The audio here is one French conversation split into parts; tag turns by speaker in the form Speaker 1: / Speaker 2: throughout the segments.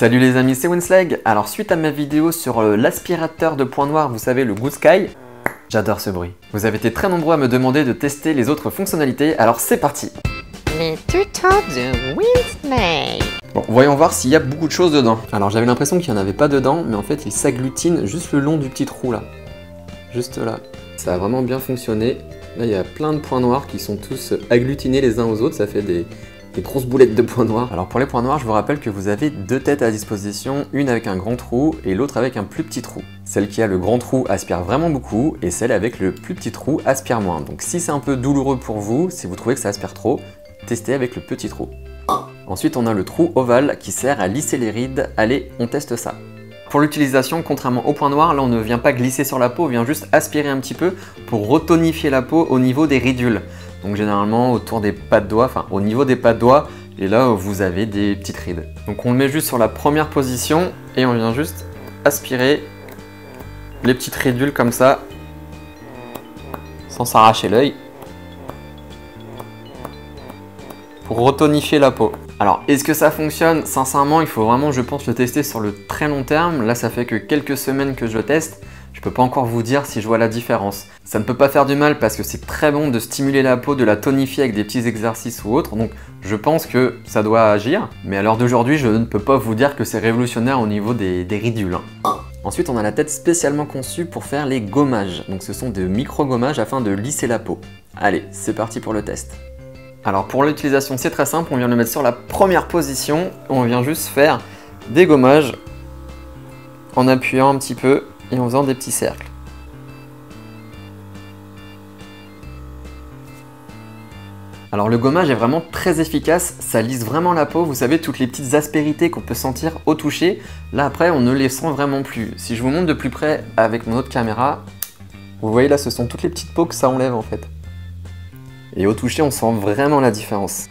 Speaker 1: Salut les amis, c'est Winslag. Alors suite à ma vidéo sur l'aspirateur de points noirs, vous savez, le Good Sky, j'adore ce bruit. Vous avez été très nombreux à me demander de tester les autres fonctionnalités, alors c'est parti.
Speaker 2: Les tutos de Winslag.
Speaker 1: Bon, voyons voir s'il y a beaucoup de choses dedans. Alors j'avais l'impression qu'il n'y en avait pas dedans, mais en fait il s'agglutine juste le long du petit trou là. Juste là. Ça a vraiment bien fonctionné. Là il y a plein de points noirs qui sont tous agglutinés les uns aux autres, ça fait des grosses boulettes de points noirs. Alors pour les points noirs, je vous rappelle que vous avez deux têtes à disposition, une avec un grand trou et l'autre avec un plus petit trou. Celle qui a le grand trou aspire vraiment beaucoup et celle avec le plus petit trou aspire moins. Donc si c'est un peu douloureux pour vous, si vous trouvez que ça aspire trop, testez avec le petit trou. Ensuite on a le trou ovale qui sert à lisser les rides. Allez, on teste ça. Pour l'utilisation, contrairement au point noir, là on ne vient pas glisser sur la peau, on vient juste aspirer un petit peu pour retonifier la peau au niveau des ridules. Donc généralement autour des pas de doigts, enfin au niveau des pas de doigts, et là vous avez des petites rides. Donc on le met juste sur la première position et on vient juste aspirer les petites ridules comme ça, sans s'arracher l'œil, pour retonifier la peau. Alors est-ce que ça fonctionne? Sincèrement il faut vraiment, je pense, le tester sur le très long terme. Là ça fait que quelques semaines que je le teste. Je peux pas encore vous dire si je vois la différence. Ça ne peut pas faire du mal parce que c'est très bon de stimuler la peau, de la tonifier avec des petits exercices ou autres. Donc je pense que ça doit agir. Mais à l'heure d'aujourd'hui, je ne peux pas vous dire que c'est révolutionnaire au niveau des ridules. Ensuite, on a la tête spécialement conçue pour faire les gommages. Donc ce sont des micro-gommages afin de lisser la peau. Allez, c'est parti pour le test. Alors pour l'utilisation, c'est très simple. On vient le mettre sur la première position. On vient juste faire des gommages en appuyant un petit peu et en faisant des petits cercles. Alors le gommage est vraiment très efficace, ça lisse vraiment la peau, vous savez, toutes les petites aspérités qu'on peut sentir au toucher, là après on ne les sent vraiment plus. Si je vous montre de plus près avec mon autre caméra, vous voyez là ce sont toutes les petites peaux que ça enlève en fait. Et au toucher on sent vraiment la différence.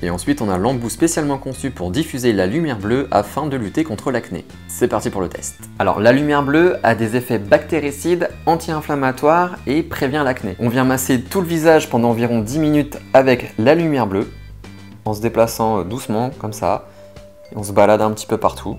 Speaker 1: Et ensuite on a l'embout spécialement conçu pour diffuser la lumière bleue afin de lutter contre l'acné. C'est parti pour le test. Alors la lumière bleue a des effets bactéricides, anti-inflammatoires et prévient l'acné. On vient masser tout le visage pendant environ 10 minutes avec la lumière bleue, en se déplaçant doucement comme ça, et on se balade un petit peu partout.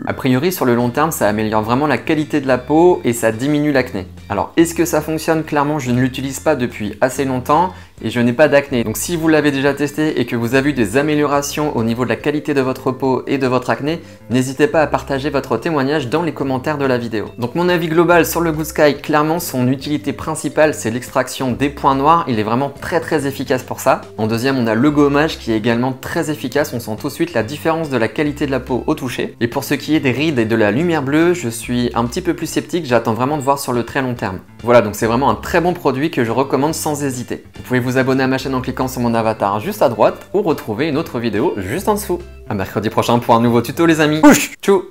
Speaker 1: A priori sur le long terme ça améliore vraiment la qualité de la peau et ça diminue l'acné. Alors est-ce que ça fonctionne? Clairement je ne l'utilise pas depuis assez longtemps et je n'ai pas d'acné. Donc si vous l'avez déjà testé et que vous avez eu des améliorations au niveau de la qualité de votre peau et de votre acné, n'hésitez pas à partager votre témoignage dans les commentaires de la vidéo. Donc mon avis global sur le Good Sky, clairement son utilité principale c'est l'extraction des points noirs, il est vraiment très efficace pour ça. En deuxième on a le gommage qui est également très efficace, on sent tout de suite la différence de la qualité de la peau au toucher. Et pour ce qui est des rides et de la lumière bleue, je suis un petit peu plus sceptique, j'attends vraiment de voir sur le très long terme. Voilà, donc c'est vraiment un très bon produit que je recommande sans hésiter. Vous pouvez vous abonner à ma chaîne en cliquant sur mon avatar juste à droite ou retrouver une autre vidéo juste en dessous. À mercredi prochain pour un nouveau tuto les amis. Tchou.